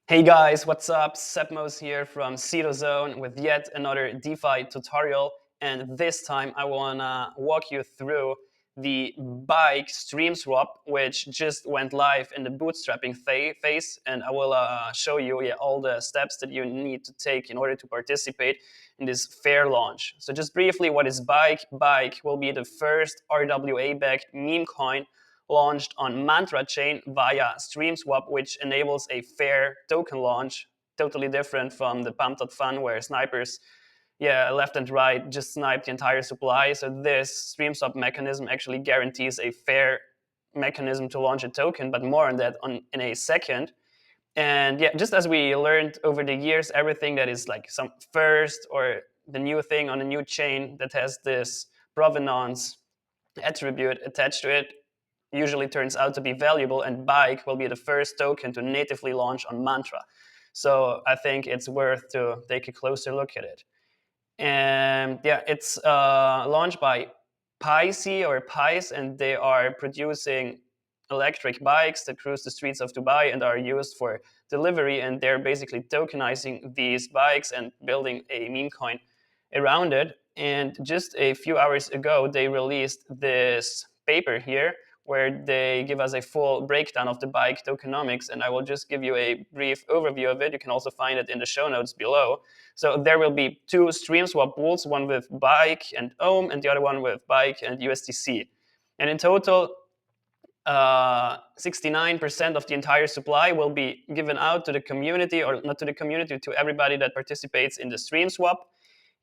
Hey guys, what's up? Sepmos here from Zone with yet another DeFi tutorial, and this time I wanna walk you through the bike Streamswap, which just went live in the bootstrapping phase, and I will show you all the steps that you need to take in order to participate in this fair launch. So just briefly, what is Bike? Bike will be the first RWA-backed meme coin launched on Mantra chain via Streamswap, which enables a fair token launch, totally different from the pump.fun where snipers, left and right just snipe the entire supply. So this Streamswap mechanism actually guarantees a fair mechanism to launch a token, but more on that in a second. And yeah, just as we learned over the years, everything that is like some first or the new thing on a new chain that has this provenance attribute attached to it usually turns out to be valuable, and Bike will be the first token to natively launch on Mantra. So I think it's worth to take a closer look at it. And yeah, it's launched by Pice, and they are producing electric bikes that cruise the streets of Dubai and are used for delivery. And they're basically tokenizing these bikes and building a meme coin around it. And just a few hours ago, they released this paper here where they give us a full breakdown of the bike tokenomics. And I will just give you a brief overview of it. You can also find it in the show notes below. So there will be two Streamswap pools, one with Bike and Ohm, and the other one with Bike and USDC. And in total, 69% of the entire supply will be given out to the community, or not to the community, to everybody that participates in the Streamswap.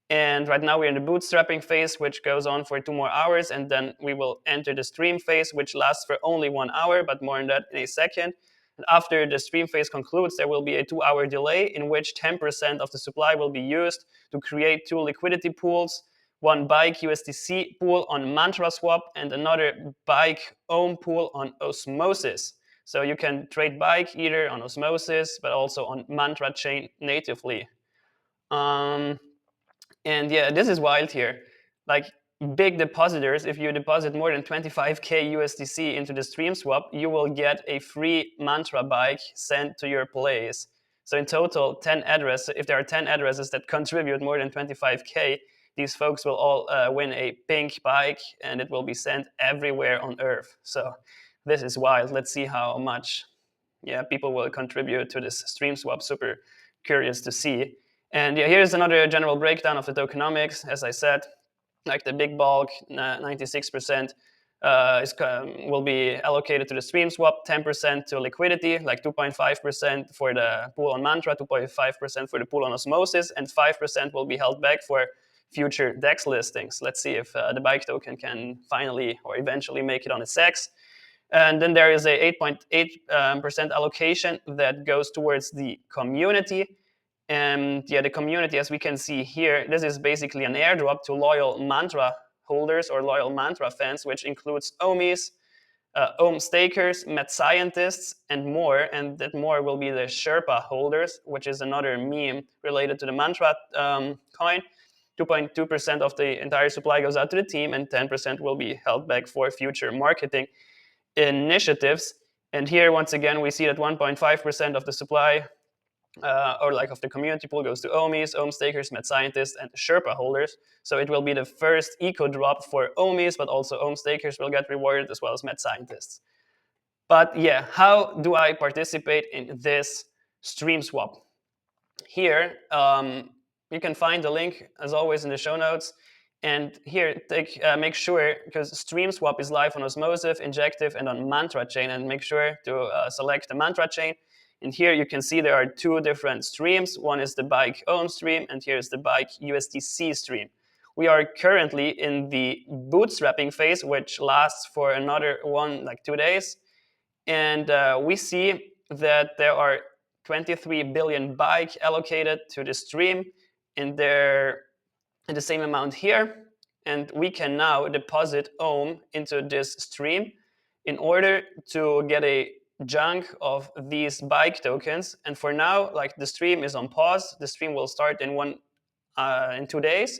And right now we're in the bootstrapping phase, which goes on for 2 more hours, and then we will enter the stream phase, which lasts for only 1 hour, but more on that in a second. And after the stream phase concludes, there will be a 2-hour delay in which 10% of the supply will be used to create 2 liquidity pools, one Bike USDC pool on MantraSwap and another Bike Ohm pool on Osmosis. So you can trade Bike either on Osmosis, but also on Mantra chain natively. And yeah, this is wild here. Like big depositors, if you deposit more than 25k USDC into the Streamswap, you will get a free Mantra bike sent to your place. So in total, 10 addresses. If there are 10 addresses that contribute more than 25k, these folks will all win a pink bike, and it will be sent everywhere on Earth. So this is wild. Let's see how much people will contribute to this Streamswap. Super curious to see. And yeah, here's another general breakdown of the tokenomics. As I said, like the big bulk, 96% will be allocated to the Streamswap, 10% to liquidity, like 2.5% for the pool on Mantra, 2.5% for the pool on Osmosis, and 5% will be held back for future DEX listings. Let's see if the Bike token can finally or eventually make it on its X. And then there is a 8.8% allocation that goes towards the community. And yeah, the community, as we can see here, this is basically an airdrop to loyal Mantra holders or loyal Mantra fans, which includes Ohmies, Ohm stakers, mad scientists, and more. And that more will be the Sherpa holders, which is another meme related to the Mantra coin. 2.2% of the entire supply goes out to the team, and 10% will be held back for future marketing initiatives. And here, once again, we see that 1.5% of the supply or like of the community pool goes to Ohmies, Ohm stakers, mad scientists, and Sherpa holders. So it will be the first eco drop for Ohmies, but also Ohm stakers will get rewarded as well as mad scientists. But yeah, how do I participate in this Streamswap? Here, you can find the link as always in the show notes. And here, make sure, because Streamswap is live on Osmosis, Injective, and on Mantra chain, and make sure to select the Mantra chain. And here you can see there are 2 different streams. One is the Bike Ohm stream, and here's the Bike USDC stream. We are currently in the bootstrapping phase, which lasts for another 2 days. And we see that there are 23 billion Bike allocated to the stream, and they're in the same amount here. And we can now deposit Ohm into this stream in order to get a chunk of these Bike tokens. And for now, like the stream is on pause. The stream will start in 2 days,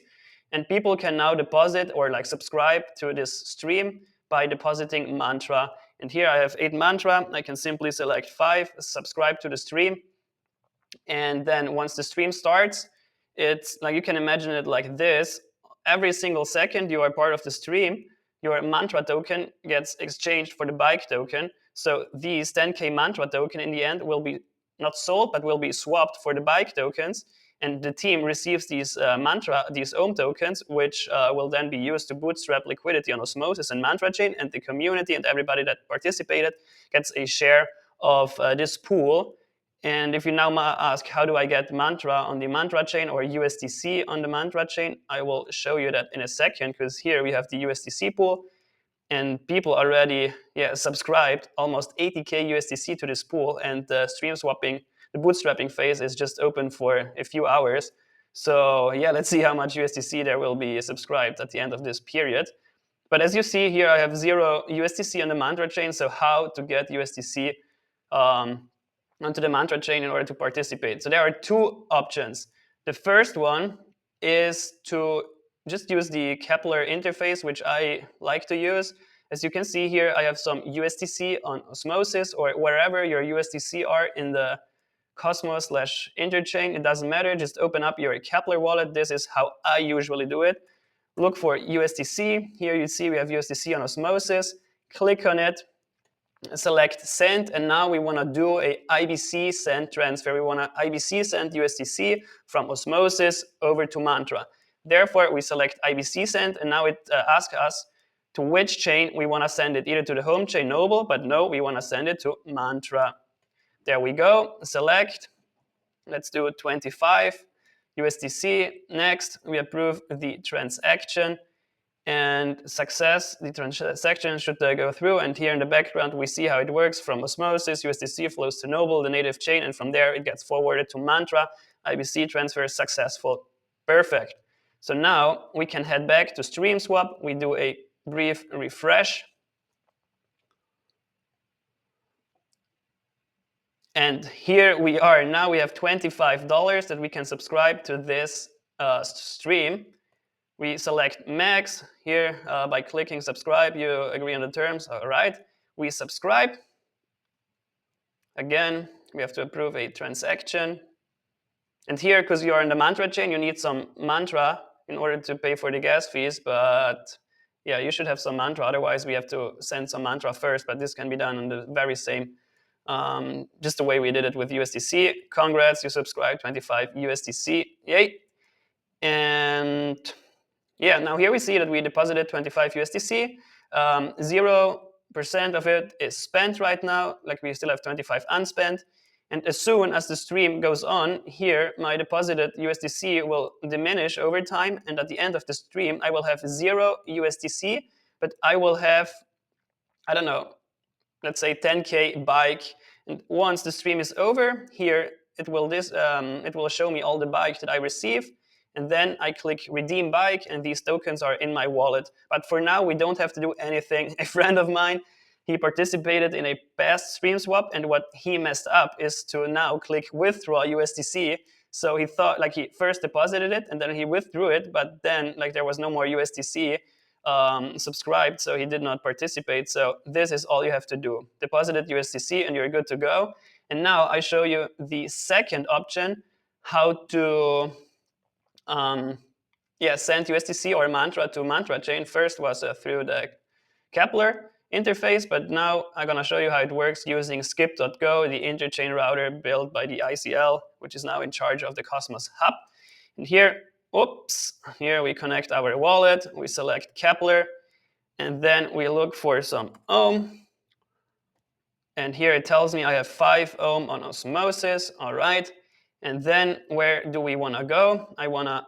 and people can now deposit or like subscribe to this stream by depositing Mantra. And here I have 8 Mantra. I can simply select 5, subscribe to the stream, And then once the stream starts, it's like, you can imagine it like this. Every single second you are part of the stream, your mantra token gets exchanged for the bike token. So these 10K mantra token in the end will be not sold, but will be swapped for the bike tokens. And the team receives these these ohm tokens, which will then be used to bootstrap liquidity on Osmosis and Mantra chain. And the community and everybody that participated gets a share of this pool. And if you now ask, how do I get Mantra on the Mantra chain or USDC on the Mantra chain, I will show you that in a second, because here we have the USDC pool, and people already subscribed almost 80K USDC to this pool, and the stream swapping, the bootstrapping phase is just open for a few hours. So yeah, let's see how much USDC there will be subscribed at the end of this period. But as you see here, I have 0 USDC on the Mantra chain. So how to get USDC onto the Mantra chain in order to participate? So there are 2 options. The first one is to just use the Kepler interface, which I like to use. As you can see here, I have some USDC on Osmosis or wherever your USDC are in the Cosmos/interchain. It doesn't matter. Just open up your Kepler wallet. This is how I usually do it. Look for USDC. Here you see we have USDC on Osmosis. Click on it, select send, and now we want to do a IBC send transfer. We want to IBC send USDC from Osmosis over to Mantra. Therefore, we select IBC send, and now it asks us to which chain we want to send it, either to the home chain Noble, but no, we want to send it to Mantra. There we go. Select. Let's do 25 USDC. Next, we approve the transaction. And success, the transaction should go through. And here in the background, we see how it works. From Osmosis, USDC flows to Noble, the native chain, and from there it gets forwarded to Mantra. IBC transfer is successful. Perfect. So now we can head back to Streamswap. We do a brief refresh. And here we are. Now we have $25 that we can subscribe to this stream. We select max here by clicking subscribe. You agree on the terms. All right. We subscribe. Again, we have to approve a transaction. And here, because you are in the Mantra chain, you need some Mantra in order to pay for the gas fees. But yeah, you should have some Mantra. Otherwise, we have to send some Mantra first. But this can be done on the very same, just the way we did it with USDC. Congrats, you subscribed 25 USDC. Yay. And yeah, now here we see that we deposited 25 USDC. 0% of it is spent right now. Like, we still have 25 unspent. And as soon as the stream goes on, here my deposited USDC will diminish over time. And at the end of the stream, I will have 0 USDC, but I will have, I don't know, let's say 10K bike. And once the stream is over, here it will show me all the bike that I received. And then I click redeem bike, and these tokens are in my wallet. But for now, we don't have to do anything. A friend of mine, he participated in a past stream swap, and what he messed up is to now click withdraw USDC. So he thought, like, he first deposited it and then he withdrew it, but then like there was no more USDC subscribed, so he did not participate. So this is all you have to do. Deposited USDC and you're good to go. And now I show you the second option, how to send USDC or Mantra to Mantra chain. First was through the Kepler interface, but now I'm going to show you how it works using skip.go, the interchain router built by the ICL, which is now in charge of the Cosmos hub. And here, here we connect our wallet, we select Kepler, and then we look for some ohm. And here it tells me I have 5 ohm on Osmosis. All right. And then where do we want to go? I want to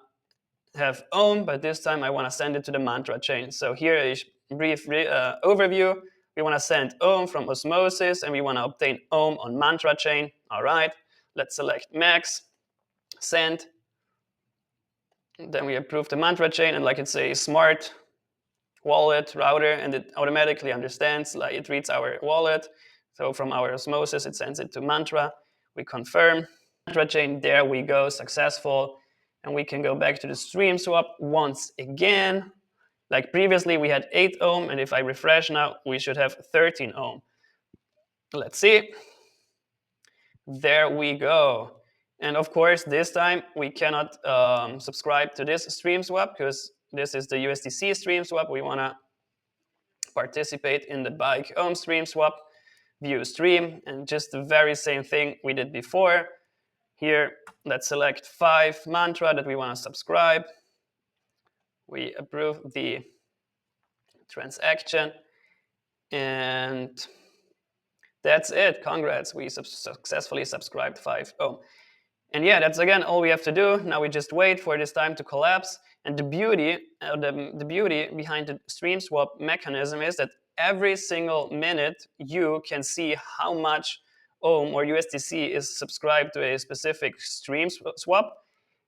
have ohm, but this time I want to send it to the Mantra chain. So here is a brief overview. We want to send ohm from Osmosis, and we want to obtain ohm on Mantra chain. All right. Let's select max, send. Then we approve the Mantra chain, and like it's a smart wallet router, and it automatically understands, like it reads our wallet. So from our Osmosis, it sends it to Mantra. We confirm. Mantra chain, there we go, successful. And we can go back to the stream swap once again. Like previously, we had 8 ohm, and if I refresh now, we should have 13 ohm. Let's see. There we go. And of course, this time we cannot subscribe to this Streamswap because this is the USDC Streamswap. We want to participate in the bike ohm Streamswap, view stream, and just the very same thing we did before. Here, let's select 5 mantra that we want to subscribe. We approve the transaction, and that's it. Congrats, we successfully subscribed 5 ohm. And yeah, that's again all we have to do. Now we just wait for this time to collapse. And the beauty behind the Streamswap mechanism is that every single minute you can see how much ohm or USDC is subscribed to a specific Streamswap,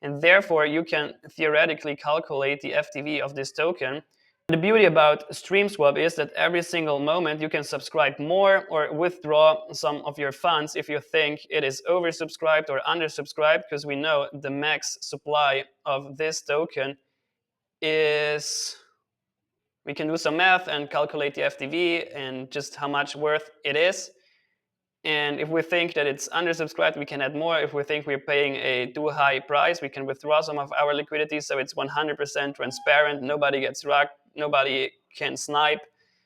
and therefore you can theoretically calculate the FTV of this token. The beauty about Streamswap is that every single moment you can subscribe more or withdraw some of your funds if you think it is oversubscribed or undersubscribed, because we know the max supply of this token is, we can do some math and calculate the FTV and just how much worth it is. And if we think that it's undersubscribed, we can add more. If we think we're paying a too high price, we can withdraw some of our liquidity. So it's 100% transparent. Nobody gets rugged. Nobody can snipe.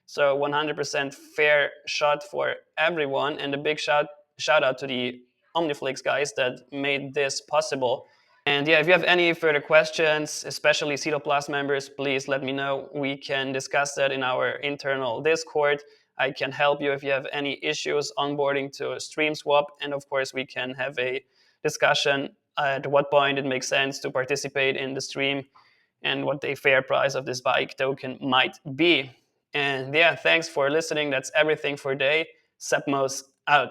So 100% fair shot for everyone. And a big shout out to the Omniflix guys that made this possible. And yeah, if you have any further questions, especially CETO Plus members, please let me know. We can discuss that in our internal Discord. I can help you if you have any issues onboarding to Streamswap. And of course, we can have a discussion at what point it makes sense to participate in the stream and what the fair price of this bike token might be. And yeah, thanks for listening. That's everything for today. Sepmos out.